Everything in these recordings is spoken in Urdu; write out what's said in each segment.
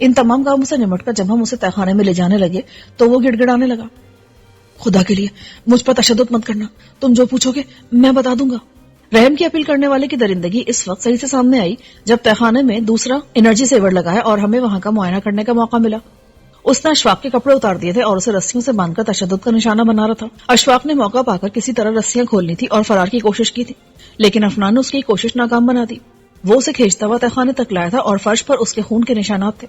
ان تمام کاموں سے نمٹ کر جب ہم اسے تہخانے میں لے جانے لگے تو وہ گڑ گڑانے لگا. خدا کے لیے مجھ پر تشدد مت کرنا، تم جو پوچھو گے میں بتا دوں گا. رحم کی اپیل کرنے والے کی درندگی اس وقت صحیح سے سامنے آئی جب تہخانے میں دوسرا انرجی سیور لگایا اور ہمیں وہاں کا معائنہ کرنے کا موقع ملا. اس نے اشفاق کے کپڑے اتار دیے تھے اور اسے رسیوں سے باندھ کر تشدد کا نشانہ بنا رہا تھا. اشفاق نے موقع پا کر کسی طرح رسیاں کھولنی تھی اور فرار کی کوشش کی تھی، لیکن افنان نے اس کی کوشش ناکام بنا دی. وہ اسے کھینچتا ہوا تہخانے تک لایا تھا اور فرش پر اس کے خون کے نشانات تھے.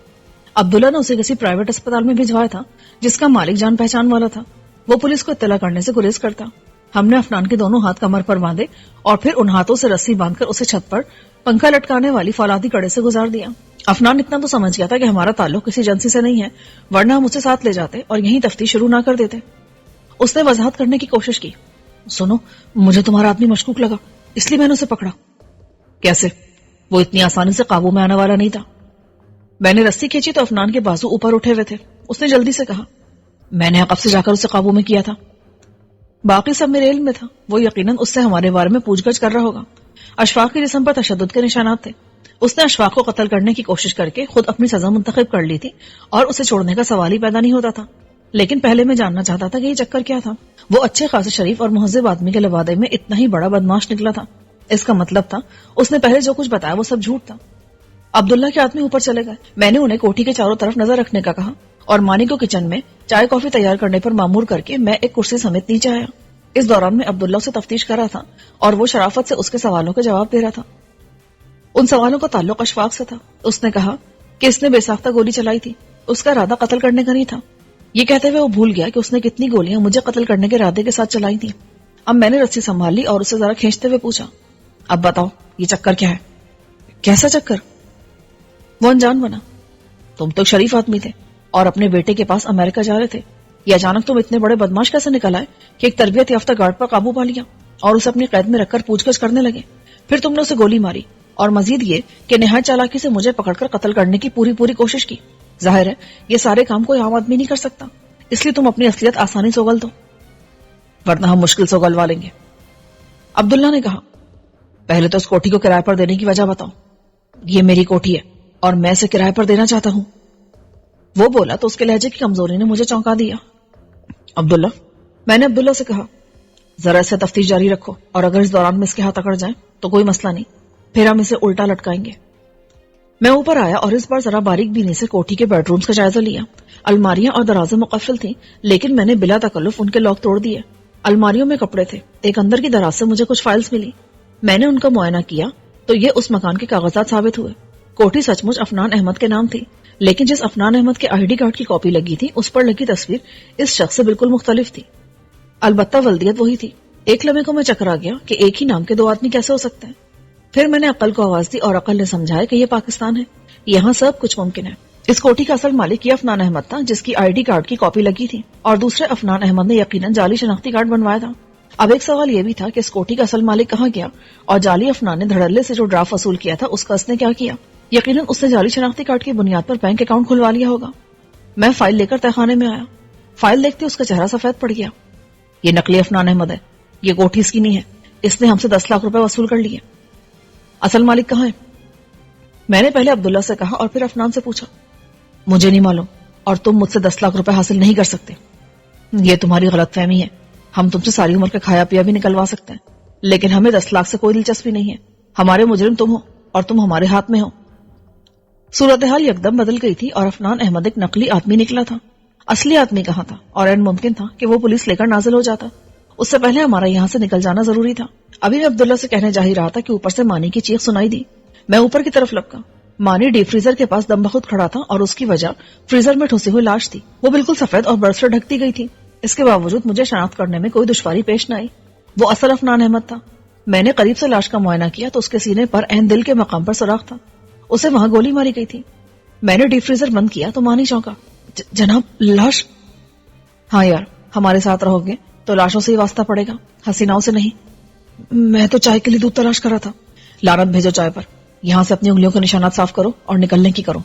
عبداللہ نے اسے کسی پرائیویٹ اسپتال میں بھجوایا تھا جس کا مالک جان پہچان والا تھا. وہ پولیس کو اطلاع کرنے سے گریز کرتا. ہم نے افنان کے دونوں ہاتھ کمر پر باندھے اور پھر ان ہاتھوں سے رسی باندھ کر اسے چھت پر پنکھا لٹکانے والی فولادی کڑے سے گزار دیا. افنان اتنا تو سمجھ گیا تھا کہ ہمارا تعلق کسی ایجنسی سے نہیں ہے، ورنہ ہم اسے ساتھ لے جاتے اور یہیں تفتیش شروع نہ کر دیتے. اس نے وضاحت کرنے کی کوشش کی. سنو، مجھے تمہارا آدمی مشکوک لگا، اس لیے میں نے اسے پکڑا. کیسے؟ وہ اتنی آسانی سے قابو میں آنے والا نہیں تھا. میں نے رسی کھینچی تو افنان کے بازو اوپر اٹھے ہوئے تھے. اس نے جلدی سے کہا، میں نے عقب سے جا کر اسے قابو میں کیا تھا. باقی سب میرے علم میں تھا. وہ یقیناً اس سے ہمارے بارے میں پوچھ گچھ کر رہا ہوگا. اشفاق کے جسم پر تشدد کے نشانات تھے. اس نے اشفاق کو قتل کرنے کی کوشش کر کے خود اپنی سزا منتخب کر لی تھی اور اسے چھوڑنے کا سوال ہی پیدا نہیں ہوتا تھا. لیکن پہلے میں جاننا چاہتا تھا کہ یہ چکر کیا تھا. وہ اچھے خاصے شریف اور مہذب آدمی کے لبادے میں اتنا ہی بڑا بدماش نکلا تھا. اس کا مطلب تھا اس نے پہلے جو کچھ بتایا وہ سب جھوٹ تھا. عبداللہ کے آدمی اوپر چلے گئے. میں نے انہیں کوٹھی کے چاروں طرف نظر رکھنے کا کہا اور مانی کو کچن میں چائے کافی تیار کرنے پر مامور کر کے میں ایک کرسی سمیت نیچے آیا. اس دوران میں عبداللہ سے تفتیش کر رہا تھا اور وہ شرافت سے اس کے سوالوں کے جواب دے رہا تھا. ان سوالوں کا تعلق اشفاق سے تھا. اس نے کہا کہ اس نے بے ساختہ گولی چلائی تھی، اس کا ارادہ قتل کرنے کا نہیں تھا. یہ کہتے ہوئے وہ بھول گیا کہ اس نے کتنی گولیاں مجھے قتل کرنے کے ارادے کے ساتھ چلائی تھی. اب میں نے رسی سنبھال لی اور اسے ذرا کھینچتے ہوئے پوچھا، اب بتاؤ یہ چکر کیا ہے؟ کیسا چکر؟ وہ انجان بنا. تم تو شریف آدمی تھے اور اپنے بیٹے کے پاس امریکہ جا رہے تھے. یہ اچانک تم اتنے بڑے بدماش کیسے نکل آئے کہ ایک تربیت یافتہ گارڈ پر قابو پا لیا اور اسے اپنی قید میں رکھ کر پوچھ گچھ کرنے لگے؟ پھر تم نے اسے گولی ماری اور مزید یہ کہ نہایت چالاکی سے مجھے پکڑ کر قتل کرنے کی پوری کوشش کی. ظاہر ہے یہ سارے کام کوئی عام آدمی نہیں کر سکتا، اس لیے تم اپنی اصلیت آسانی سے اگل دو، ورنہ ہم مشکل سے اگلوا لیں گے. عبداللہ نے کہا، پہلے تو اس کوٹھی کو کرائے پر دینے کی وجہ بتاؤ. یہ میری کوٹھی ہے اور میں اسے کرائے پر دینا چاہتا ہوں. وہ بولا تو اس کے لہجے کی کمزوری نے مجھے چونکا دیا. عبداللہ، میں نے عبداللہ سے کہا، ذرا اسے تفتیش جاری رکھو اور اگر اس دوران میں اس کے ہاتھ اکڑ جائیں تو کوئی مسئلہ نہیں، پھر ہم اسے الٹا لٹکائیں گے. میں اوپر آیا اور اس بار ذرا باریک بینی سے کوٹھی کے بیڈ رومز کا جائزہ لیا. الماریاں اور دروازے مقفل تھیں لیکن میں نے بلا تکلف ان کے لاک توڑ دیے. الماریوں میں کپڑے تھے. ایک اندر کی دراز سے مجھے کچھ فائلز ملی. میں نے ان کا معائنہ کیا تو یہ اس مکان کے کاغذات ثابت ہوئے. کوٹھی سچ مچ افنان احمد کے نام تھی، لیکن جس افنان احمد کے آئی ڈی کارڈ کی کاپی لگی تھی اس پر لگی تصویر اس شخص سے بالکل مختلف تھی. البتہ ولدیت وہی تھی. ایک لمحے کو میں چکرا گیا کہ ایک ہی نام کے دو آدمی کیسے ہو سکتے ہیں. پھر میں نے عقل کو آواز دی اور عقل نے سمجھایا کہ یہ پاکستان ہے، یہاں سب کچھ ممکن ہے. اس کوٹھی کا اصل مالک یہ افنان احمد تھا جس کی آئی ڈی کارڈ کی کاپی لگی تھی، اور دوسرے افنان احمد نے یقیناً جعلی شناختی کارڈ بنوایا تھا. اب ایک سوال یہ بھی تھا کہ اس کوٹھی کا اصل مالک کہاں گیا اور جعلی افنان نے دھڑلے سے جو ڈرافٹ وصول کیا تھا اس کا اس نے کیا کیا؟ یقیناً اس نے جعلی شناختی کارڈ کی بنیاد پر بینک اکاؤنٹ کھلوا لیا ہوگا. میں فائل لے کر تہخانے میں آیا. فائل دیکھتے اس کا چہرہ سفید پڑ گیا. یہ نقلی افنان احمد ہے، یہ کوٹھی اس کی نہیں ہے. اس نے ہم سے 10 لاکھ روپے وصول کر لیے. اصل مالک کہاں ہے؟ میں نے پہلے عبداللہ سے کہا اور پھر افنان سے پوچھا. مجھے نہیں معلوم اور تم مجھ سے 10 لاکھ روپے حاصل نہیں کر سکتے. یہ تمہاری غلط فہمی ہے. ہم تم سے ساری عمر کا کھایا پیا بھی نکلوا سکتے ہیں، لیکن ہمیں 10 لاکھ سے کوئی دلچسپی نہیں ہے. ہمارے مجرم تم ہو اور تم ہمارے ہاتھ میں ہو. صورتحال یکدم بدل گئی تھی اور افنان احمد ایک نقلی آدمی نکلا تھا. اصلی آدمی کہاں تھا؟ اور این ممکن تھا کہ وہ پولیس لے کر نازل ہو جاتا. اس سے پہلے ہمارا یہاں سے نکل جانا ضروری تھا. ابھی میں عبداللہ سے کہنے جا ہی رہا تھا کہ اوپر سے مانی کی چیخ سنائی دی. میں اوپر کی طرف لپکا. مانی ڈیپ فریزر کے پاس دم بخود کھڑا تھا اور اس کی وجہ فریزر میں ٹھوسی ہوئی لاش تھی. وہ بالکل سفید اور برف سے ڈھکتی گئی تھی. اس کے باوجود مجھے شناخت کرنے میں کوئی دشواری پیش نہ آئی. وہ اصل افنان احمد تھا. میں نے قریب سے لاش کا معائنہ کیا تو اس کے سینے پر عین دل کے مقام پر سوراخ تھا. اسے وہاں گولی ماری گئی تھی. میں نے ڈیپ فریزر بند کیا تو مانی چونکا. جناب، لاش؟ ہاں یار، ہمارے ساتھ رہو گے تو لاشوں سے ہی واسطہ پڑے گا، حسیناؤں سے نہیں. میں تو چائے کے لیے دودھ تلاش کر رہا تھا. لعنت بھیجو چائے پر. یہاں سے اپنی انگلیوں کے نشانات صاف کرو اور نکلنے کی کرو.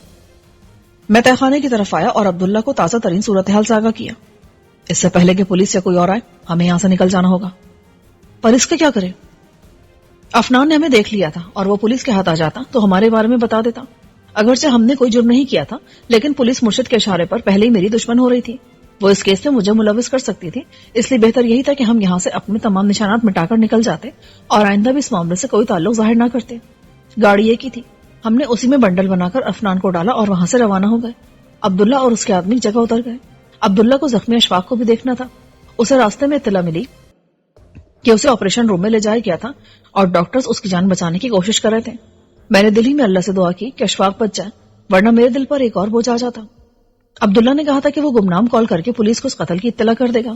میں تہخانے کی طرف آیا اور عبداللہ کو تازہ ترین صورتحال سے آگاہ کیا. اس سے پہلے کہ پولیس یا کوئی اور آئے ہمیں یہاں سے نکل جانا ہوگا. پر اس کا کیا کرے؟ افنان نے ہمیں دیکھ لیا تھا اور وہ پولیس کے ہاتھ آ جاتا تو ہمارے بارے میں بتا دیتا. اگرچہ ہم نے کوئی جرم نہیں کیا تھا، لیکن پولیس مرشد کے اشارے پر پہلے ہی میری دشمن ہو رہی تھی. وہ اس کیس میں مجھے ملوث کر سکتی تھی، اس لیے بہتر یہی تھا کہ ہم یہاں سے اپنے تمام نشانات مٹا کر نکل جاتے اور آئندہ بھی اس معاملے سے کوئی تعلق ظاہر نہ کرتے. گاڑی ایک ہی تھی، ہم نے اسی میں بنڈل بنا کر عفنان کو ڈالا اور وہاں سے روانہ ہو گئے. عبداللہ اور اس کے آدمی جگہ اتر گئے. عبداللہ کو زخمی اشفاق کو بھی دیکھنا تھا. اسے راستے میں اطلاع ملی کہ اسے آپریشن روم میں لے جایا گیا تھا اور ڈاکٹرز اس کی جان بچانے کی کوشش کر رہے تھے. میں نے دل ہی میں اللہ سے دعا کی کہ اشفاق بچ جائے، ورنہ میرے دل پر ایک اور بوجھ آ جاتا. عبداللہ نے کہا تھا کہ وہ گمنام کال کر کے پولیس کو اس قتل کی اطلاع کر دے گا.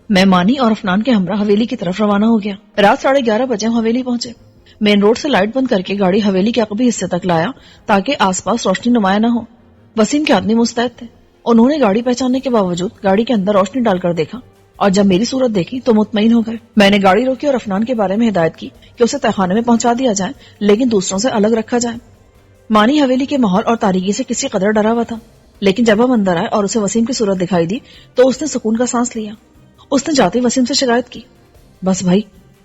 میں مانی اور عفنان کے ہمراہ حویلی کی طرف روانہ ہو گیا. رات 11:30 بجے ہم حویلی پہنچے. مین روڈ سے لائٹ بند کر کے گاڑی حویلی کے عقبی حصے تک لایا تاکہ آس پاس روشنی نمایاں نہ ہو. وسیم کے آدمی مستعد تھے. انہوں نے گاڑی پہچاننے کے باوجود گاڑی کے اندر روشنی ڈال کر دیکھا اور جب میری صورت دیکھی تو مطمئن ہو گئے. میں نے گاڑی روکی اور عفنان کے بارے میں ہدایت کی کہ اسے تہخانے میں پہنچا دیا جائے لیکن دوسروں سے الگ رکھا جائے. مانی حویلی کے ماحول اور تاریکی سے کسی قدر ڈرا ہوا تھا، لیکن جب ہم اندر آئے اور اسے وسیم کی صورت دکھائی دی تو اس نے سکون کا سانس لیا. اس نے جاتے وسیم سے شکایت کی، بس بھائی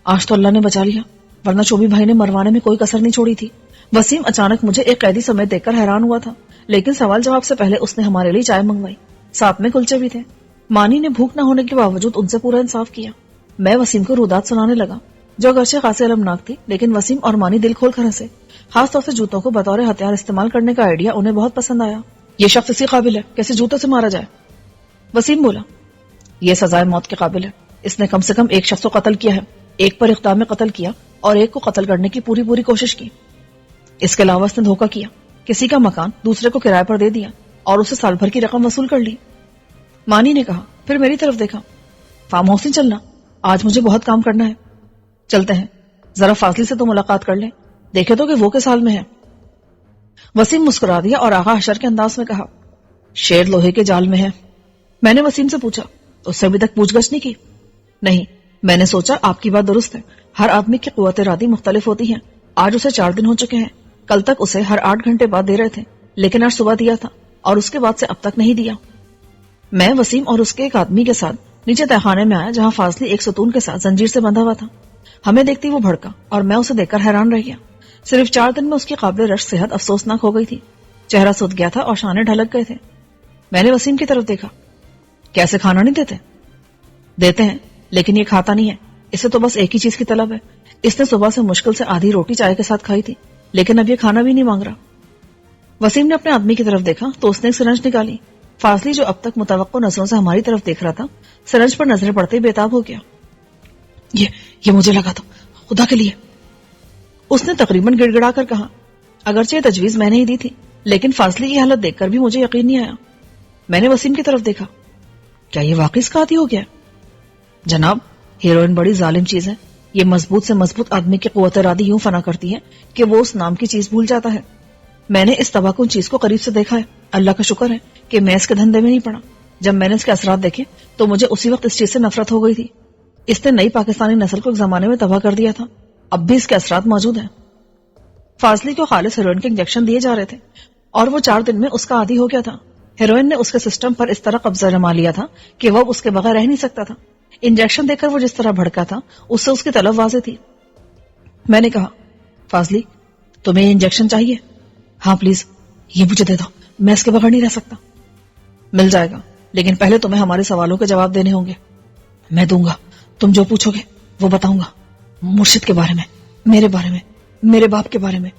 آج تو اللہ نے بچا لیا، ورنہ چوبی بھائی نے مروانے میں کوئی کسر نہیں چھوڑی تھی. وسیم اچانک مجھے ایک قیدی سمیت دیکھ کر حیران ہوا تھا، لیکن سوال جواب سے پہلے اس نے ہمارے لیے چائے منگوائی، ساتھ میں کلچے بھی تھے. مانی نے بھوک نہ ہونے کے باوجود ان سے پورا انصاف کیا. میں وسیم کو رودات سنانے لگا جو اگرچہ خاصی المناک تھی، لیکن وسیم اور مانی دل کھول کر ہنسے. خاص طور سے جوتوں کو بطور ہتھیار استعمال کرنے کا آئیڈیا انہیں بہت پسند آیا. یہ شخص اسی قابل ہے، کیسے جوتوں سے مارا جائے؟ وسیم بولا، یہ سزائے موت کے قابل ہے. اس نے کم سے کم ایک شخص کو قتل کیا ہے، ایک پر اقدام میں قتل کیا اور ایک کو قتل کرنے کی پوری کوشش کی. اس کے علاوہ اس نے دھوکہ کیا، کسی کا مکان دوسرے کو کرائے پر دے دیا اور اسے سال بھر کی رقم وصول کر لی. مانی نے کہا، پھر میری طرف دیکھا، فارم ہاؤس نہیں چلنا، آج مجھے بہت کام کرنا ہے. چلتے ہیں، ذرا فاضلی سے تو ملاقات کر لیں، دیکھے تو کہ وہ کس حال میں ہے. وسیم مسکرا دیا اور آغا حشر کے انداز میں کہا، شیر لوہے کے جال میں ہے. میں نے وسیم سے پوچھا، اس سے ابھی تک پوچھ گچھ نہیں کی؟ نہیں، میں نے سوچا آپ کی بات درست ہے، ہر آدمی کی قوت ارادی مختلف ہوتی ہیں. آج اسے 4 دن ہو چکے ہیں، کل تک اسے ہر 8 گھنٹے بعد دے رہے تھے، لیکن آج صبح دیا تھا اور اس کے بعد سے اب تک نہیں دیا. میں وسیم اور اس کے ایک آدمی کے ساتھ نیچے تہخانے میں آیا جہاں فاضلی ایک ستون کے ساتھ زنجیر سے بندھا ہوا تھا. ہمیں دیکھتی وہ بھڑکا اور میں اسے دیکھ کر حیران رہ گیا. صرف 4 دن میں اس کی قابل رشک صحت افسوسناک ہو گئی تھی. چہرہ سوت گیا تھا اور شانے ڈھلک گئے تھے. میں نے وسیم کی طرف دیکھا، کیسے کھانا نہیں دیتے؟ دیتے ہیں، لیکن یہ کھاتا نہیں ہے، اسے تو بس ایک ہی چیز کی طلب ہے. اس نے صبح سے مشکل سے آدھی روٹی چائے کے ساتھ کھائی تھی، لیکن اب یہ کھانا بھی نہیں مانگ رہا. وسیم نے اپنے آدمی کی طرف دیکھا تو اس نے ایک سرنج نکالی. فاضلی جو اب تک متوقع نظروں سے ہماری طرف دیکھ رہا تھا، سرنج پر نظریں پڑتے ہی بےتاب ہو گیا. یہ مجھے لگا تو خدا کے لیے، اس نے تقریباً گڑ گڑا کر کہا. اگرچہ یہ تجویز میں نے ہی دی تھی، لیکن فاضلی کی حالت دیکھ کر بھی مجھے یقین نہیں آیا. میں نے وسیم کی طرف دیکھا، کیا یہ واقعی اس کا عادی ہو گیا؟ جناب، ہیروئن بڑی ظالم چیز ہے. یہ مضبوط سے مضبوط آدمی کی قوت ارادی یوں فنا کرتی ہے کہ وہ اس نام کی چیز بھول جاتا ہے. میں نے اس تباکن چیز کو قریب سے دیکھا ہے. اللہ کا شکر ہے کہ میں اس کے دھندے میں نہیں پڑا. جب میں نے اس کے اثرات دیکھے تو مجھے اسی وقت اس چیز سے نفرت ہو گئی تھی. اس نے نئی پاکستانی نسل کو ایک زمانے میں تباہ کر دیا تھا، اب بھی اس کے اثرات موجود ہیں. فاضلی کو خالص ہیروئن کے انجیکشن دیے جا رہے تھے اور وہ 4 دن میں اس کا عادی ہو گیا تھا. ہیروئن نے اس کے سسٹم پر اس طرح قبضہ جما لیا تھا کہ وہ اس کے بغیر رہ نہیں سکتا تھا. انجیکشن دے کر وہ جس طرح بھڑکا تھا اس سے اس کی طلب واضح تھی. میں نے کہا، فاضلی تمہیں یہ انجیکشن چاہیے؟ ہاں پلیز، یہ مجھے دے دو، میں اس کے بغیر نہیں رہ سکتا. مل جائے گا، لیکن پہلے تمہیں ہمارے سوالوں کے جواب دینے ہوں گے. میں دوں گا، تم جو پوچھو گے وہ بتاؤں گا. مرشد کے بارے میں، میرے بارے میں، میرے باپ کے بارے میں.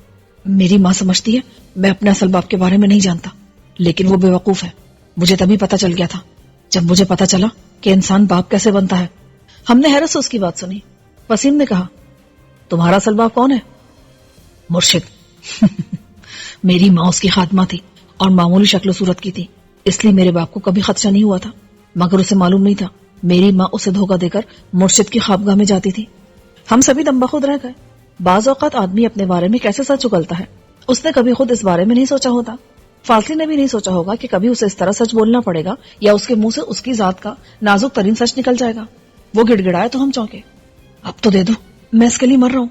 میری ماں سمجھتی ہے میں اپنے اصل باپ کے بارے میں نہیں جانتا، لیکن وہ بے وقوف ہے. مجھے تبھی پتا چل گیا تھا جب مجھے پتا چلا کہ انسان باپ کیسے بنتا ہے. ہم نے حیرت سے اس کی بات سنی. وسیم نے کہا، تمہارا اصل باپ کون ہے؟ مرشد. میری ماں اس کی خادمہ تھی اور معمولی شکل و صورت کی تھی، اس لیے میرے باپ کو کبھی خدشہ نہیں ہوا تھا، مگر اسے معلوم نہیں تھا میری ماں اسے دھوکہ دے کر مرشد کی خوابگاہ میں جاتی تھی. ہم سبھی دم بخود رہ گئے. بعض اوقات آدمی اپنے بارے میں کیسے سچ اگلتا ہے، اس نے کبھی خود اس بارے میں نہیں سوچا ہوتا. فاضلی نے بھی نہیں سوچا ہوگا کہ کبھی اسے اس طرح سچ بولنا پڑے گا یا اس کے منہ سے اس کی ذات کا نازک ترین سچ نکل جائے گا. وہ گڑ گڑائے تو ہم چونکے. اب تو دے دو، میں اس کے لیے مر رہا ہوں.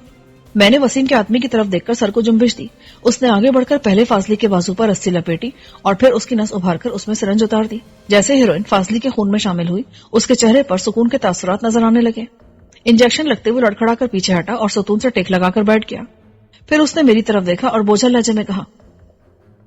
میں نے وسیم کے آدمی کی طرف دیکھ کر سر کو جنبش دی. اس نے آگے بڑھ کر پہلے فاضلی کے بازو پر رسی لپیٹی اور پھر اس کی نس ابھار کر اس میں سرنج اتار دی. جیسے ہیروئن فاضلی کے خون میں شامل ہوئی، اس کے چہرے پر سکون کے تاثرات نظر آنے لگے. انجیکشن لگتے ہوئے لڑکھڑا کر پیچھے ہٹا اور ستون سے ٹیک لگا کر بیٹھ گیا. پھر اس نے میری طرف دیکھا اور بوجھل لہجے میں کہا،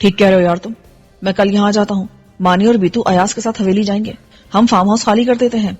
ٹھیک کہہ رہے ہو یار تم. میں کل یہاں جاتا ہوں. مانی اور بیتو ایاز کے ساتھ حویلی جائیں گے. ہم فارم ہاؤس خالی کر دیتے ہیں.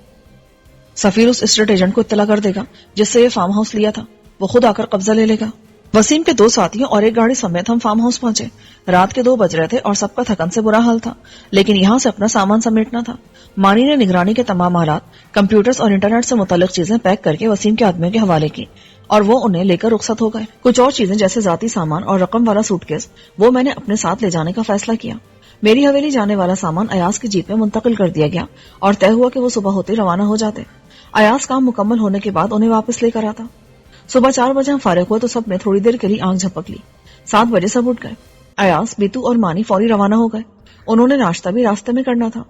سفیر اس اسٹیٹ ایجنٹ کو اطلاع کر دے گا جس سے یہ فارم ہاؤس لیا تھا. وہ خود آ کر قبضہ لے لے گا. وسیم کے 2 ساتھیوں اور ایک گاڑی سمیت ہم فارم ہاؤس پہنچے. رات کے 2 بج رہے تھے اور سب کا تھکن سے برا حال تھا، لیکن یہاں سے اپنا سامان سمیٹنا تھا. مانی نے نگرانی کے تمام آلات، کمپیوٹرز اور انٹرنیٹ سے متعلق چیزیں پیک کر کے وسیم کے آدمیوں کے حوالے کی اور وہ انہیں لے کر رخصت ہو گئے. کچھ اور چیزیں جیسے ذاتی سامان اور رقم والا سوٹ کیس وہ میں نے اپنے ساتھ لے جانے کا فیصلہ کیا. میری حویلی جانے والا سامان ایاز کی جیپ میں منتقل کر دیا گیا اور طے ہوا کہ وہ صبح ہوتے روانہ ہو جاتے. ایاز کام مکمل ہونے کے بعد انہیں واپس لے کر آتا. صبح 4 بجے ہم فارغ ہوئے تو سب نے تھوڑی دیر کے لیے آنکھ جھپک لی. 7 بجے سب اٹھ گئے. ایاز، بیتو اور مانی فوری روانہ ہو گئے. انہوں نے ناشتہ بھی راستے میں کرنا تھا.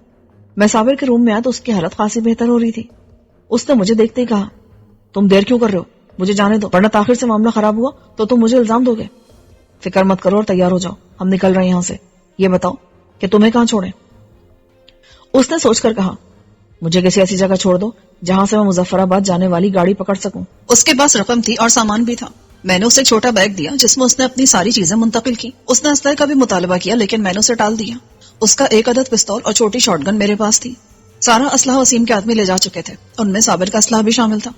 میں صابر کے روم میں آیا تو اس کی حالت خاصی بہتر ہو رہی تھی. اس نے مجھے دیکھتے ہی کہا، تم دیر کیوں کر رہے ہو؟ مجھے جانے دو، ورنہ تاخیر سے معاملہ خراب ہوا تو تم مجھے الزام دو گے. فکر مت کرو اور تیار ہو جاؤ، ہم نکل رہے ہیں یہاں سے. یہ بتاؤ کہ تمہیں کہاں چھوڑیں؟ اس نے سوچ کر کہا، مجھے کسی ایسی جگہ چھوڑ دو جہاں سے میں مظفر آباد جانے والی گاڑی پکڑ سکوں. اس کے پاس رقم تھی اور سامان بھی تھا. میں نے اسے ایک چھوٹا بیگ دیا جس میں اس نے اپنی ساری چیزیں منتقل کی. اس نے اسلحے کا بھی مطالبہ کیا لیکن میں نے اسے ٹال دیا. اس کا 1 عدد پستول اور چھوٹی شاٹ گن میرے پاس تھی. سارا اسلحہ وسیم کے آدمی لے جا چکے تھے. ان میں صابر کا اسلحہ بھی شامل تھا.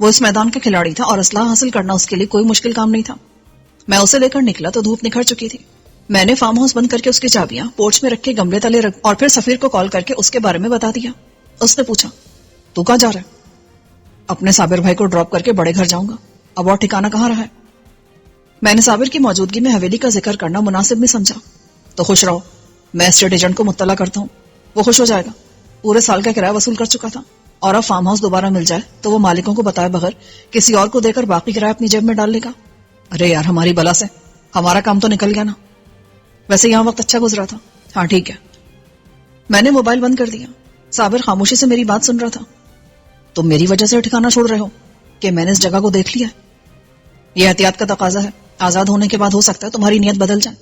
وہ اس میدان کا کھلاڑی تھا اور اسلحہ حاصل کرنا اس کے لیے کوئی مشکل کام نہیں تھا. میں اسے لے کر نکلا تو دھوپ نکھر چکی تھی. میں نے فارم ہاؤس بند کر کے اس کی چابیاں پورچ میں رکھ کے گملے تلے رکھ اور پھر سفیر کو کال کر کے اس کے بارے میں بتا دیا. اس نے پوچھا، تو کہاں جا رہا ہے؟ اپنے صابر بھائی کو ڈراپ کر کے بڑے گھر جاؤں گا. اب اور ٹھکانہ کہاں رہا ہے؟ میں نے صابر کی موجودگی میں حویلی کا ذکر کرنا مناسب نہیں سمجھا. تو خوش رہو، میں اسٹیٹ ایجنٹ کو مطلع کرتا ہوں، وہ خوش ہو جائے گا. پورے سال کا کرایہ وصول کر چکا تھا اور اب فارم ہاؤس دوبارہ مل جائے تو وہ مالکوں کو بتائے بغیر کسی اور کو دے کر باقی کرایہ اپنی جیب میں ڈال لے گا. ارے یار، ہماری بلا سے ہمارا کام تو نکل گیا نا. ویسے یہاں وقت اچھا گزرا تھا. ہاں ٹھیک ہے. میں نے موبائل بند کر دیا. صابر خاموشی سے میری بات سن رہا تھا. تم میری وجہ سے ٹھکانہ چھوڑ رہے ہو کہ میں نے اس جگہ کو دیکھ لیا؟ یہ احتیاط کا تقاضا ہے. آزاد ہونے کے بعد ہو سکتا ہے تمہاری نیت بدل جائے،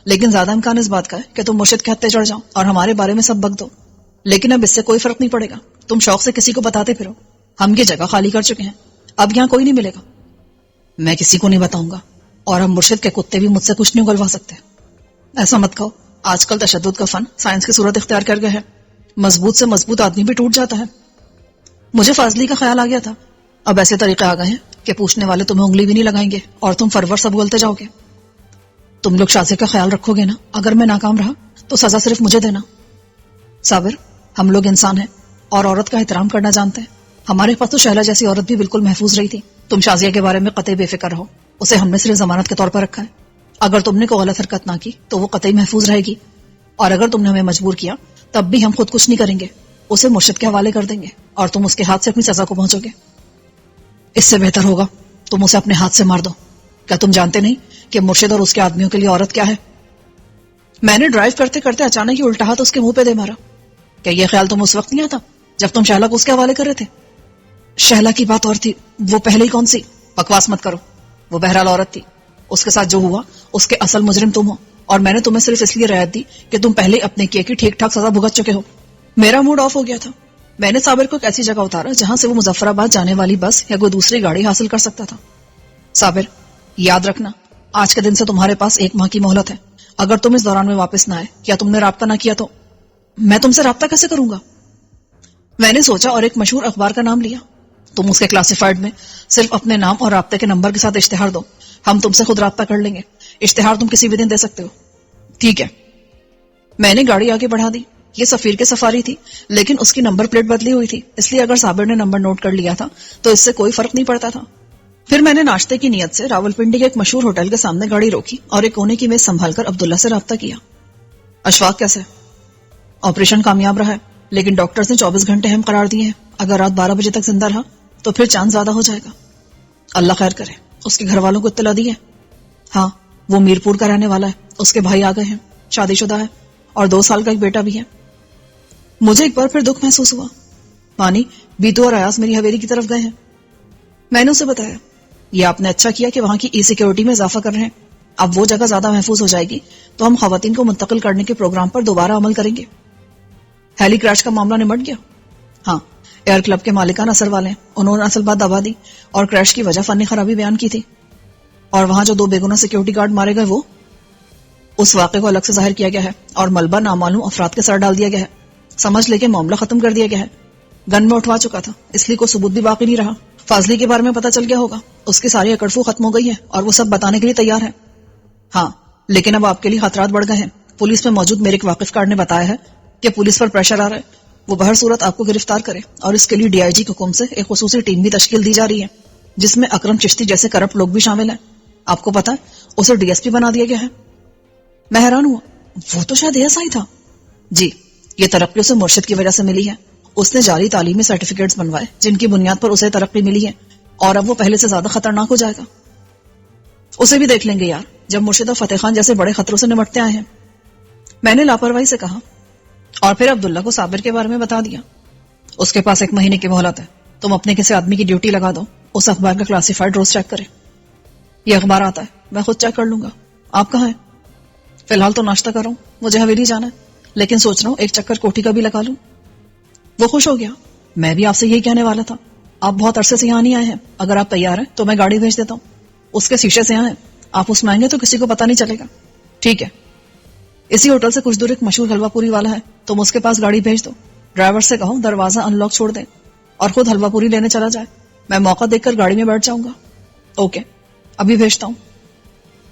لیکن زیادہ امکان اس بات کا ہے کہ تم مرشد کے ہتھے چڑھ جاؤ اور ہمارے بارے میں سب بک دو. لیکن اب اس سے کوئی فرق نہیں پڑے گا. تم شوق سے کسی کو بتاتے پھرو. ہم یہ جگہ خالی کر چکے ہیں، اب یہاں کوئی نہیں ملے گا. میں کسی کو نہیں بتاؤں گا اور اب مرشد کے کتے بھی مجھ سے کچھ نہیں اگلوا سکتے. ایسا مت کہو. آج کل تشدد کا فن سائنس کی صورت اختیار کر گیا ہے. مضبوط سے مضبوط آدمی بھی ٹوٹ جاتا ہے. مجھے فاضلی کا خیال آ گیا تھا. اب ایسے طریقے آ گئے ہیں کہ پوچھنے والے تمہیں انگلی بھی نہیں لگائیں گے اور تم فرور سب گلتے جاؤ گے. تم لوگ شازیہ کا خیال رکھو گے نا؟ اگر میں ناکام رہا تو سزا صرف مجھے دینا. صابر، ہم لوگ انسان ہیں اور عورت کا احترام کرنا جانتے ہیں. ہمارے پاس تو شہلا جیسی عورت بھی بالکل محفوظ رہی تھی. تم شازیہ کے بارے میں قطعی بے فکر رہو. اسے ہم نے صرف ضمانت کے طور پر رکھا ہے. اگر تم نے کوئی غلط حرکت نہ کی تو وہ قطعی محفوظ رہے گی، اور اگر تم نے ہمیں مجبور کیا تب بھی ہم خود کچھ نہیں کریں گے. اسے مرشد کے حوالے کر دیں گے اور تم اس کے ہاتھ سے اپنی سزا کو پہنچو گے. اس سے بہتر ہوگا تم اسے اپنے ہاتھ سے مار دو. کیا تم جانتے نہیں کہ مرشد اور اس کے آدمیوں کے لیے عورت کیا ہے؟ میں نے ڈرائیو کرتے کرتے اچانک یہ الٹا ہاتھ اس کے منہ پہ دے مارا. کیا یہ خیال تم اس وقت نہیں آتا جب تم شہلا کو اس کے حوالے کر رہے تھے؟ شہلا کی بات اور تھی، وہ پہلے ہی کون سی؟ بکواس مت کرو. وہ بہرحال عورت تھی. اس کے ساتھ جو ہوا اس کے اصل مجرم تم ہو، اور میں نے تمہیں صرف اس لیے رعایت دی کہ تم پہلے اپنے کیے کی ٹھیک ٹھاک سزا بھگت چکے ہو. میرا موڈ آف ہو گیا تھا. میں نے صابر کو ایک ایسی جگہ اتارا جہاں سے وہ مظفر آباد جانے والی بس یا کوئی دوسری گاڑی حاصل کر سکتا تھا. صابر، یاد رکھنا، آج کے دن سے تمہارے پاس 1 ماہ کی مہلت ہے. اگر تم اس دوران میں واپس نہ آئے یا تم نے رابطہ نہ کیا تو میں تم سے رابطہ کیسے کروں گا؟ میں نے سوچا اور ایک مشہور اخبار کا نام لیا. تم اس کے کلاسیفائڈ میں صرف اپنے نام اور رابطے کے نمبر کے ساتھ اشتہار دو. ہم تم سے خود رابطہ کر لیں گے. اشتہار تم کسی بھی دن دے سکتے ہو. ٹھیک ہے. میں نے گاڑی آگے بڑھا دی. یہ سفیر کے سفاری تھی لیکن اس کی نمبر پلیٹ بدلی ہوئی تھی، اس لیے اگر صابر نے نمبر نوٹ کر لیا تھا تو اس سے کوئی فرق نہیں پڑتا تھا. پھر میں نے ناشتے کی نیت سے راولپنڈی کے ایک مشہور ہوٹل کے سامنے گاڑی روکی اور ایک کونے کی میز سنبھال کر عبداللہ سے رابطہ کیا. اشفاق کیسے؟ آپریشن کامیاب رہا ہے لیکن ڈاکٹرز نے 24 گھنٹے اہم قرار دیے ہیں. اگر رات 12 بجے تک زندہ رہا تو پھر چاند زیادہ ہو جائے گا. اللہ خیر کرے. اس کے گھر والوں کو اطلاع دی ہے؟ ہاں، وہ میرپور کا رہنے والا ہے. اس کے بھائی آ گئے ہیں، شادی شدہ ہے اور 2 سال کا ایک بیٹا بھی ہے. مجھے ایک بار پھر دکھ محسوس ہوا. مانی، بیتو اور ایاز میری حویلی کی طرف گئے ہیں. میں نے اسے بتایا، یہ آپ نے اچھا کیا کہ وہاں کی ای سیکیورٹی میں اضافہ کر رہے ہیں. اب وہ جگہ زیادہ محفوظ ہو جائے گی تو ہم خواتین کو منتقل کرنے کے پروگرام پر دوبارہ عمل کریں گے. ہیلی کریش کا معاملہ نمٹ گیا؟ ہاں، ایئر کلب کے مالکان اثر والے ہیں. انہوں نے اصل بات دبا دی اور کریش کی وجہ فنی خرابی بیان کی تھی. اور وہاں جو 2 بے گناہ سیکیورٹی گارڈ مارے گئے وہ اس واقعے کو الگ سے ظاہر کیا گیا ہے اور ملبہ نامعلوم افراد کے سر ڈال دیا گیا ہے. سمجھ لے کہ معاملہ ختم کر دیا گیا ہے. گن میں اٹھوا چکا تھا، اس لیے کوئی ثبوت بھی باقی نہیں رہا. فاضلی کے بارے میں پتہ چل گیا ہوگا، اس کی ساری اکڑفو ختم ہو گئی ہے اور وہ سب بتانے کے لیے تیار ہے. ہاں، لیکن اب آپ کے لیے خطرات بڑھ گئے ہیں. پولیس میں موجود میرے ایک واقف کارڈ نے بتایا ہے کہ پولیس پر پریشر آ رہا ہے، وہ بہر صورت آپ کو گرفتار کرے، اور اس کے لیے ڈی آئی جی کے حکم سے ایک خصوصی ٹیم بھی تشکیل دی جا رہی ہے جس میں اکرم چشتی جیسے کرپٹ لوگ بھی شامل ہیں. آپ کو پتا ہے اسے ڈی ایس پی بنا دیا گیا ہے. میں حیران ہوا، وہ تو شاید ایس آئی تھا. جی، یہ ترقی اسے مرشد کی وجہ سے ملی ہے. اس نے جعلی تعلیمی سرٹیفکیٹس بنوائے جن کی بنیاد پر اسے ترقی ملی ہے، اور اب وہ پہلے سے زیادہ خطرناک ہو جائے گا. اسے بھی دیکھ لیں گے یار، جب مرشد اور فتح خان جیسے بڑے خطروں سے نمٹتے آئے ہیں. میں نے لاپرواہی سے کہا، اور پھر عبداللہ کو صابر کے بارے میں بتا دیا. اس کے پاس 1 مہینے کی مہلت ہے. تم اپنے کسی آدمی کی ڈیوٹی لگا دو، اس اخبار کا کلاسیفائڈ روز چیک کرے. یہ اخبار آتا ہے، میں خود چیک کر لوں گا. آپ کہاں ہیں؟ فی الحال تو ناشتہ کر رہا ہوں، مجھے حویلی جانا ہے، لیکن سوچ رہا ہوں ایک چکر کوٹھی کا بھی لگا لوں. وہ خوش ہو گیا. میں بھی آپ سے یہی کہنے والا تھا. آپ بہت عرصے سے یہاں نہیں آئے ہیں. اگر آپ تیار ہیں تو میں گاڑی بھیج دیتا ہوں. اس کے شیشے سے یہاں ہیں، آپ اس میں آئیں گے تو کسی کو پتہ نہیں چلے گا. ٹھیک ہے. اسی ہوٹل سے کچھ دور ایک مشہور حلوہ پوری والا ہے، تم اس کے پاس گاڑی بھیج دو. ڈرائیور سے کہو دروازہ ان لاک چھوڑ دیں اور خود حلوہ پوری لینے چلا جائے. میں موقع دیکھ کر گاڑی میں بیٹھ جاؤں گا. اوکے، ابھی بھیجتا ہوں.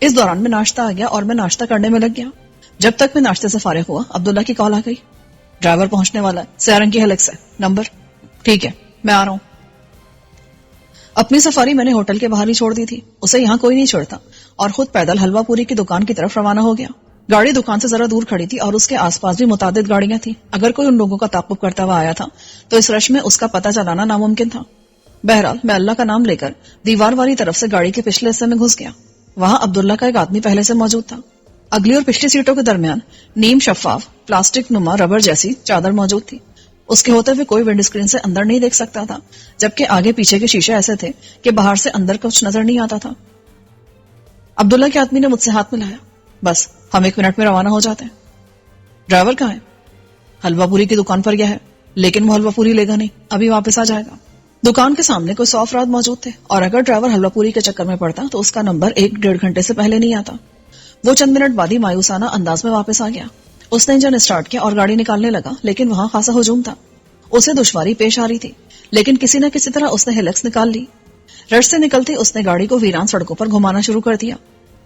اس دوران میں ناشتہ آ گیا اور میں ناشتہ کرنے میں لگ گیا. جب تک میں ناشتے سے فارغ ہوا، عبداللہ کی کال آ گئی. ڈرائیور پہنچنے والا ہے، سیارنگی ہیلکس ہے، نمبر. ٹھیک ہے، میں آ رہا ہوں. اپنی سفاری میں نے ہوٹل کے باہر ہی چھوڑ دی تھی. اسے یہاں کوئی نہیں چھوڑتا، اور خود پیدل حلوہ پوری کی دکان کی طرف روانہ ہو گیا. گاڑی دکان سے ذرا دور کھڑی تھی اور اس کے آس پاس بھی متعدد گاڑیاں تھیں. اگر کوئی ان لوگوں کا تعاقب کرتا ہوا آیا تھا تو اس رش میں اس کا پتہ چلانا ناممکن تھا. بہرحال میں اللہ کا نام لے کر دیوار والی طرف سے گاڑی کے پچھلے حصے میں گھس گیا. وہاں عبداللہ کا ایک آدمی پہلے سے موجود تھا. اگلی اور پچھلی سیٹوں کے درمیان نیم شفاف پلاسٹک نما ربر جیسی چادر موجود تھی. اس کے ہوتے ہوئے کوئی ونڈ اسکرین سے اندر نہیں دیکھ سکتا تھا، جبکہ آگے پیچھے کے شیشے ایسے تھے کہ باہر سے اندر کچھ نظر نہیں آتا تھا. عبداللہ کے آدمی نے مجھ سے ہاتھ ملایا. بس ہم 1 منٹ میں روانہ ہو جاتے ہیں. ڈرائیور کہاں ہے؟ حلوہ پوری کی دکان پر گیا ہے، لیکن وہ حلوہ پوری لے گا نہیں، ابھی واپس آ جائے گا. دکان کے سامنے کوئی 100 افراد موجود تھے، اور اگر ڈرائیور حلوہ پوری کے چکر میں پڑتا تو اس کا نمبر 1-1.5 گھنٹے سے پہلے نہیں آتا. وہ چند منٹ بعد ہی مایوسانہ انداز میں واپس آ گیا. اس نے انجن اسٹارٹ کیا اور گاڑی نکالنے لگا، لیکن وہاں خاصا ہجوم تھا. اسے دشواری پیش آ رہی تھی، لیکن کسی نہ کسی طرح اس نے ہیلکس نکال لی. رش سے نکلتے اس نے گاڑی کو ویران سڑکوں پر گھمانا شروع کر دیا.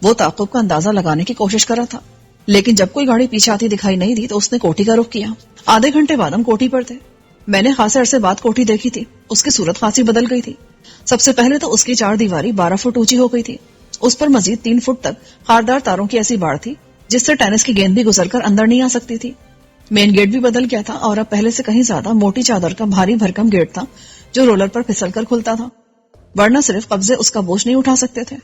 وہ تعاقب کا اندازہ لگانے کی کوشش کر رہا تھا، لیکن جب کوئی گاڑی پیچھے آتی دکھائی نہیں دی تو اس نے کوٹھی کا رخ کیا. آدھے گھنٹے بعد ہم کوٹھی پر تھے. میں نے خاصے عرصے بعد کوٹھی دیکھی تھی. اس کی صورت خاصی بدل گئی تھی. سب سے پہلے تو اس کی 4 دیواری 12 فٹ اونچی ہو گئی تھی. اس پر مزید 3 فٹ تک خاردار تاروں کی ایسی باڑ تھی جس سے ٹینس کی گیند بھی گزر کر اندر نہیں آ سکتی تھی. مین گیٹ بھی بدل گیا تھا اور اب پہلے سے کہیں زیادہ موٹی چادر کا بھاری بھرکم گیٹ تھا جو رولر پر پھسل کر کھلتا تھا، ورنہ صرف قبضے اس کا بوجھ نہیں اٹھا سکتے تھے.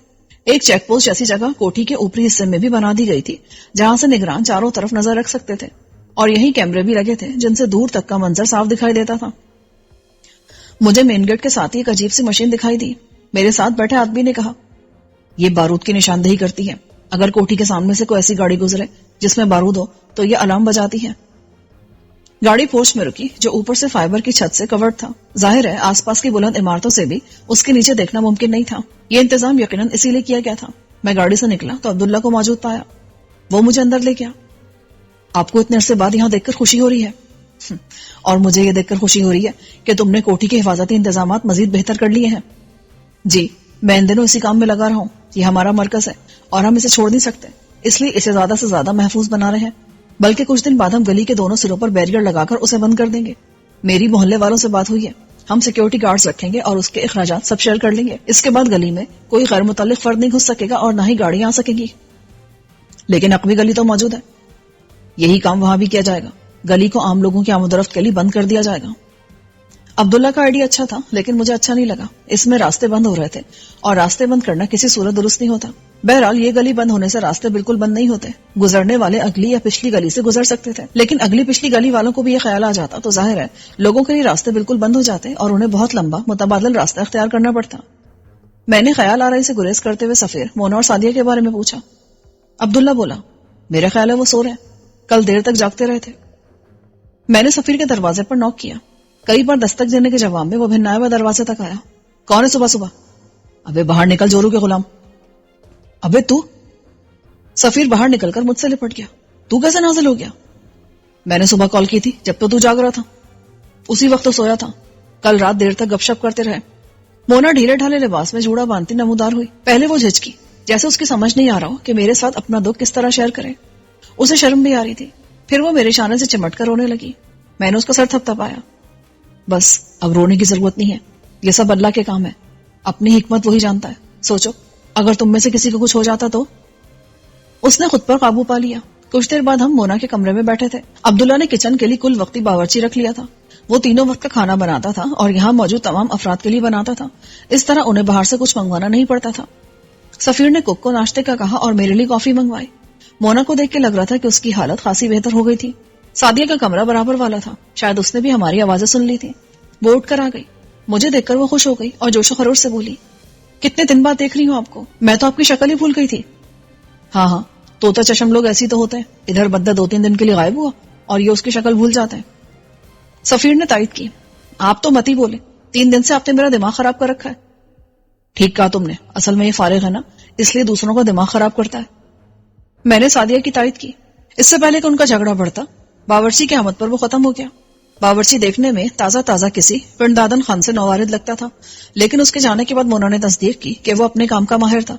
ایک چیک پوسٹ جیسی جگہ کوٹھی کے اوپری حصے میں بھی بنا دی گئی تھی جہاں سے نگران چاروں طرف نظر رکھ سکتے تھے، اور یہی کیمرے بھی لگے تھے جن سے دور تک کا منظر صاف دکھائی دیتا تھا. مجھے مین گیٹ کے ساتھ ہی ایک عجیب سی مشین دکھائی دی. میرے ساتھ بیٹھے آدمی نے کہا، یہ بارود کی نشاندہی کرتی ہے. اگر کوٹھی کے سامنے سے کوئی ایسی گاڑی گزرے جس میں بارود ہو تو یہ الارم بجاتی ہے. گاڑی پورچ میں رکی جو اوپر سے فائبر کی چھت سے کورڈ تھا. ظاہر ہے آس پاس کی بلند عمارتوں سے بھی اس کے نیچے دیکھنا ممکن نہیں تھا. یہ انتظام یقیناً اسی لیے کیا گیا تھا. میں گاڑی سے نکلا تو عبداللہ کو موجود پایا. وہ مجھے اندر لے گیا. آپ کو اتنے عرصے بعد یہاں دیکھ کر خوشی ہو رہی ہے؟ اور مجھے یہ دیکھ کر خوشی ہو رہی ہے کہ تم نے کوٹھی کے حفاظتی انتظامات مزید بہتر کر لیے ہیں. جی، میں ان دنوں اسی کام میں لگا رہا ہوں. یہ ہمارا مرکز ہے اور ہم اسے چھوڑ نہیں سکتے، اس لیے اسے زیادہ سے زیادہ محفوظ بنا رہے ہیں. بلکہ کچھ دن بعد ہم گلی کے دونوں سروں پر بیریئر لگا کر اسے بند کر دیں گے. میری محلے والوں سے بات ہوئی ہے، ہم سیکیورٹی گارڈز رکھیں گے اور اس کے اخراجات سب شیئر کر لیں گے. اس کے بعد گلی میں کوئی غیر متعلق فرد نہیں گھس سکے گا اور نہ ہی گاڑیاں آ سکیں گی. لیکن عقبی گلی تو موجود ہے. یہی کام وہاں بھی کیا جائے گا. گلی کو عام لوگوں کی آمد و رفت کے لیے بند کر دیا جائے گا. عبداللہ کا آئیڈیا اچھا تھا، لیکن مجھے اچھا نہیں لگا. اس میں راستے بند ہو رہے تھے اور راستے بند کرنا کسی صورت درست نہیں ہوتا. بہرحال یہ گلی بند ہونے سے راستے بالکل بند نہیں ہوتے. گزرنے والے اگلی یا پچھلی گلی سے گزر سکتے تھے، لیکن اگلی پچھلی گلی والوں کو بھی یہ خیال آ جاتا تو ظاہر ہے لوگوں کے لیے راستے بالکل بند ہو جاتے اور انہیں بہت لمبا متبادل راستہ اختیار کرنا پڑتا. میں نے خیال آ رہی سے گریز کرتے ہوئے سفیر، مونا اور سعدیہ کے بارے میں پوچھا. عبداللہ بولا، میرا خیال ہے وہ سو رہے ہیں، کل دیر تک جاگتے رہے تھے. میں نے سفیر کے دروازے پر نوک کیا. کئی بار دستک دینے کے جواب میں وہ بھنائے ہوئے دروازے تک آیا. کون ہے صبح صبح؟ ابے باہر نکل جورو کے غلام. ابے تو؟ سفیر باہر نکل کر مجھ سے لپٹ گیا. تو کیسے نازل ہو گیا؟ میں نے صبح کال کی تھی جب تو جاگ رہا تھا. اسی وقت تو سویا تھا. کل رات دیر تک گپ شپ کرتے رہے. مونا ڈھیلے ڈھالے لباس میں جوڑا باندھتی نمودار ہوئی. پہلے وہ جھجکی جیسے اس کی سمجھ نہیں آ رہا ہو کہ میرے ساتھ اپنا دکھ کس طرح شیئر کرے. اسے شرم بھی آ رہی تھی. پھر وہ میرے شانے سے چمٹ کر رونے لگی. میں نے اس کا سر تھپتھپایا. بس اب رونے کی ضرورت نہیں ہے. یہ سب اللہ کے کام ہے. اپنی حکمت وہی جانتا ہے. سوچو اگر تم میں سے کسی کو کچھ ہو جاتا تو. اس نے خود پر قابو پا لیا. کچھ دیر بعد ہم مونا کے کمرے میں بیٹھے تھے. عبداللہ نے کچن کے لیے کل وقتی باورچی رکھ لیا تھا. وہ تینوں وقت کا کھانا بناتا تھا اور یہاں موجود تمام افراد کے لیے بناتا تھا. اس طرح انہیں باہر سے کچھ منگوانا نہیں پڑتا تھا. سفیر نے کک کو ناشتے کا کہا اور میرے لیے کافی منگوائی. مونا کو دیکھ کے لگ رہا تھا کہ اس کی حالت خاصی بہتر ہو گئی تھی. سعدیہ کا کمرہ برابر والا تھا. شاید اس نے بھی ہماری آوازیں سن لی تھی. وہ اٹھ کر آ گئی. مجھے دیکھ کر وہ خوش ہو گئی اور جوش و خروش سے بولی, کتنے دن بعد دیکھ رہی ہوں آپ کو. میں تو آپ کی شکل ہی بھول گئی تھی. ہاں طوطا چشم لوگ ایسی تو ہوتے ہیں. ادھر بدہ 2-3 دن کے لیے غائب ہوا اور یہ اس کی شکل بھول جاتا ہے. سفیر نے تائید کی. آپ تو مت ہی بولے. 3 دن سے آپ نے میرا دماغ خراب کر رکھا ہے. ٹھیک کہا تم نے. اصل میں یہ فارغ ہے نا, اس لیے دوسروں کا دماغ خراب کرتا ہے. میں نے سعدیہ کی تائید کی. اس سے پہلے کہ ان کا جھگڑا بڑھتا, باورچی کی آمد پر وہ ختم ہو گیا. باورچی دیکھنے میں تازہ کسی پردادن خان سے نوارد لگتا تھا, لیکن اس کے جانے کے بعد مونا نے تصدیق کی کہ وہ اپنے کام کا ماہر تھا.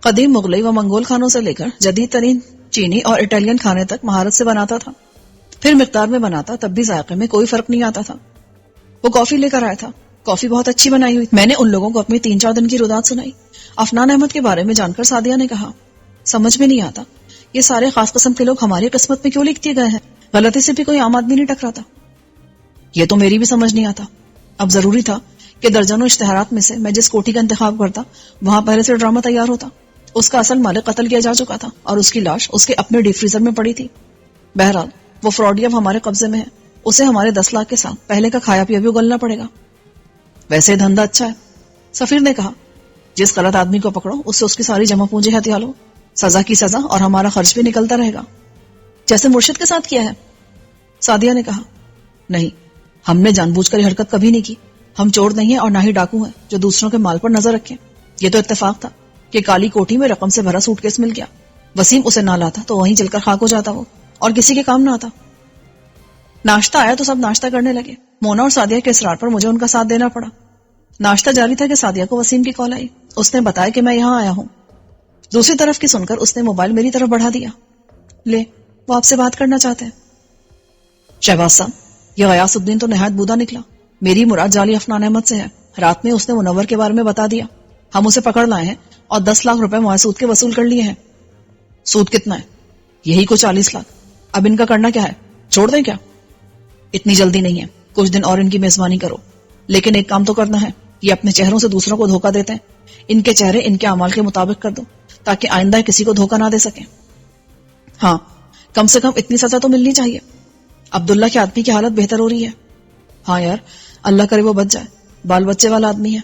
قدیم مغلئی و منگول کھانوں سے لے کر جدید ترین چینی اور اٹالین کھانے تک مہارت سے بناتا تھا. پھر مقدار میں بناتا تب بھی ذائقے میں کوئی فرق نہیں آتا تھا. وہ کافی لے کر آیا تھا. کافی بہت اچھی بنائی ہوئی. میں نے ان لوگوں کو اپنی 3-4 دن کی رودات سنائی. عفنان احمد کے بارے میں جان کر سعدیہ نے کہا, سمجھ میں نہیں آتا یہ سارے خاص قسم کے لوگ ہماری قسمت میں کیوں لکھ دیے گئے ہیں. غلطی سے بھی کوئی عام آدمی نہیں ٹکراتا. یہ تو میری بھی سمجھ نہیں آتا. اب ضروری تھا کہ درجنوں اشتہارات میں سے میں جس کوٹھی کا انتخاب کرتا وہاں پہلے سے ڈرامہ تیار ہوتا. اس کا اصل مالک قتل کیا جا چکا تھا اور اس کی لاش اس کے اپنے ڈیپ فریزر میں پڑی تھی. بہرحال وہ فراڈی اب ہمارے قبضے میں ہے. اسے ہمارے 10 لاکھ کے ساتھ پہلے کا کھایا پیا بھی اگلنا پڑے گا. ویسے دھندا اچھا ہے, سفیر نے کہا. جس غلط آدمی کو پکڑو اس سے اس کی ساری جمع پونجی ہتھیا لو. سزا کی سزا اور ہمارا خرچ بھی نکلتا رہے گا, جیسے مرشد کے ساتھ کیا ہے. سعدیہ نے کہا, نہیں, ہم نے جان بوجھ کر یہ حرکت کبھی نہیں کی. ہم چور نہیں ہیں اور نہ ہی ڈاکو ہیں جو دوسروں کے مال پر نظر رکھیں. یہ تو اتفاق تھا کہ کالی کوٹھی میں رقم سے بھرا سوٹ کیس مل گیا. وسیم اسے نہ لاتا تو وہیں جل کر خاک ہو جاتا وہ, اور کسی کے کام نہ آتا. ناشتہ آیا تو سب ناشتہ کرنے لگے. مونا اور سعدیہ کے اصرار پر مجھے ان کا ساتھ دینا پڑا. ناشتہ جاری تھا کہ سعدیہ کو وسیم کی کال آئی. اس نے بتایا کہ میں یہاں آیا ہوں. دوسری طرف کی سن کر اس نے موبائل میری طرف بڑھا دیا. لے, وہ آپ سے بات کرنا چاہتے ہیں. شہباز صاحب, یہ غیاث الدین تو نہایت بودا نکلا. میری مراد جعلی عفنان احمد سے ہے. رات میں اس نے منور کے بارے میں بتا دیا. ہم اسے پکڑ لائے ہیں اور 10 لاکھ روپے معصود کے وصول کر لیے ہیں. سود کتنا ہے؟ یہی کو 40 لاکھ. اب ان کا کرنا کیا ہے؟ چھوڑ دیں کیا؟ اتنی جلدی نہیں ہے. کچھ دن اور ان کی میزبانی کرو. لیکن ایک کام تو کرنا ہے. یہ اپنے چہروں سے دوسروں کو دھوکہ دیتے ہیں. ان کے چہرے ان کے اعمال کے مطابق کر دو تاکہ آئندہ کسی کو دھوکہ نہ دے سکیں. ہاں, کم سے کم اتنی سزا تو ملنی چاہیے. عبداللہ کے آدمی کی حالت بہتر ہو رہی ہے. ہاں یار, اللہ کرے وہ بچ جائے. بال بچے والا آدمی ہے.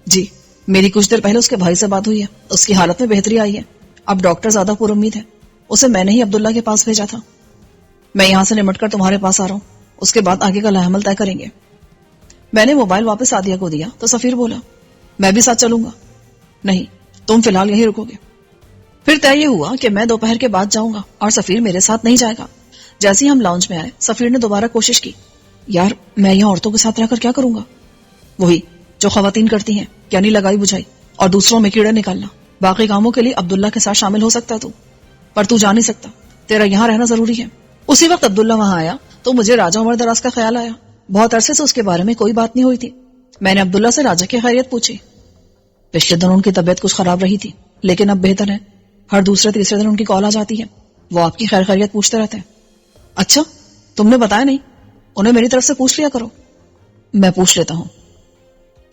جی, میری کچھ دیر پہلے اس کے بھائی سے بات ہوئی ہے. اس کی حالت میں بہتری آئی ہے. اب ڈاکٹر زیادہ پر امید ہے. اسے میں نے ہی عبداللہ کے پاس بھیجا تھا. میں یہاں سے نمٹ کر تمہارے پاس آ رہا ہوں. اس کے بعد آگے کا لاحمل طے کریں گے. میں نے موبائل واپس سعدیہ کو دیا تو سفیر بولا, میں بھی ساتھ چلوں گا. نہیں, تم فی الحال یہیں رکو گے. پھر طے یہ ہوا کہ میں دوپہر کے بعد جاؤں گا اور سفیر میرے ساتھ نہیں جائے گا. جیسے ہی ہم لاؤنج میں آئے, سفیر نے دوبارہ کوشش کی. یار, میں یہاں عورتوں کے ساتھ رہ کر کیا کروں گا؟ وہی جو خواتین کرتی ہیں, یعنی لگائی بجھائی اور دوسروں میں کیڑے نکالنا. باقی کاموں کے لیے عبداللہ کے ساتھ شامل ہو سکتا تو, پر تو جا نہیں سکتا. تیرا یہاں رہنا ضروری ہے. اسی وقت عبداللہ وہاں آیا تو مجھے راجہ عمر دراز کا خیال آیا. بہت عرصے سے اس کے بارے میں کوئی بات نہیں ہوئی تھی. میں نے عبداللہ سے راجہ کی خیریت پوچھی. پچھلے دنوں ان کی طبیعت کچھ خراب رہی تھی, لیکن اب بہتر ہے. ہر دوسرے تیسرے دن ان کی کال آ جاتی ہے. وہ آپ کی خیر خیریت پوچھتے رہتے ہیں. اچھا, تم نے بتایا نہیں؟ انہیں میری طرف سے پوچھ لیا کرو. میں پوچھ لیتا ہوں.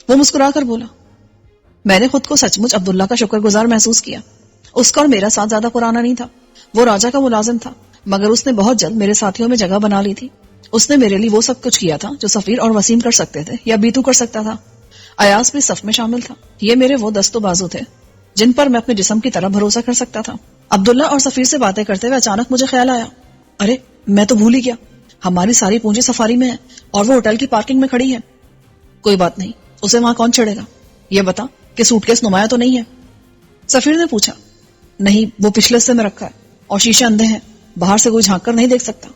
وہ مسکرا کر بولا. میں نے خود کو سچ مچ عبداللہ کا شکر گزار محسوس کیا. اس کا اور میرا ساتھ زیادہ پرانا نہیں تھا. وہ راجہ کا ملازم تھا, مگر اس نے بہت جلد میرے ساتھیوں میں جگہ بنا لی تھی. اس نے میرے لیے وہ سب کچھ کیا تھا جو سفیر اور وسیم کر سکتے تھے یا بیتو کر سکتا تھا. ایاز بھی صف میں شامل تھا. یہ میرے وہ دست و بازو تھے جن پر میں اپنے جسم کی طرح بھروسہ کر سکتا تھا. عبداللہ اور سفیر سے باتیں کرتے ہوئے اچانک مجھے خیال آیا, ارے میں تو بھول ہی گیا, ہماری ساری پونجی سفاری میں ہے اور وہ ہوٹل کی پارکنگ میں کھڑی ہے. کوئی بات نہیں, اسے وہاں کون چھڑے گا؟ یہ بتا کہ سوٹ کیس نمایاں تو نہیں ہے؟ سفیر نے پوچھا. نہیں، وہ پچھلے حصے میں رکھا ہے اور شیشے اندھے ہیں، باہر سے کوئی جھانک کر نہیں دیکھ سکتا۔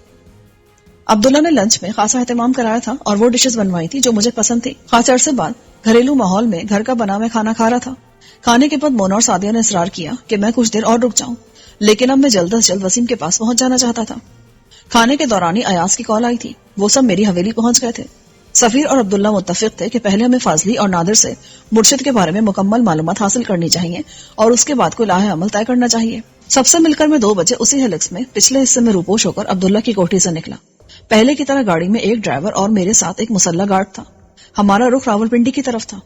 عبداللہ نے لنچ میں خاصا اہتمام کرایا تھا اور وہ ڈشز بنوائی تھی جو مجھے پسند تھی۔ خاصے عرصے بعد گھریلو ماحول میں گھر کا بنا میں کھانا کھا رہا تھا۔ کھانے کے بعد مونا اور سعدیہ نے اصرار کیا کہ میں کچھ دیر اور رک جاؤں، لیکن اب میں جلد از جلد وسیم کے پاس پہنچ جانا چاہتا تھا۔ کھانے کے دوران ہی ایاز کی کال آئی تھی، وہ سب میری حویلی پہنچ گئے تھے۔ سفیر اور عبداللہ متفق تھے کہ پہلے ہمیں فاضلی اور نادر سے مرشد کے بارے میں مکمل معلومات حاصل کرنی چاہیے اور اس کے بعد کوئی لاہ عمل طے کرنا چاہیے۔ سب سے مل کر میں 2 بجے اسی ہیلکس میں پچھلے حصے میں روپوش ہو کر عبداللہ کی کوٹھی سے نکلا۔ پہلے کی طرح گاڑی میں ایک ڈرائیور اور میرے ساتھ ایک مسلح گارڈ تھا۔ ہمارا رخ راولپنڈی کی طرف تھا۔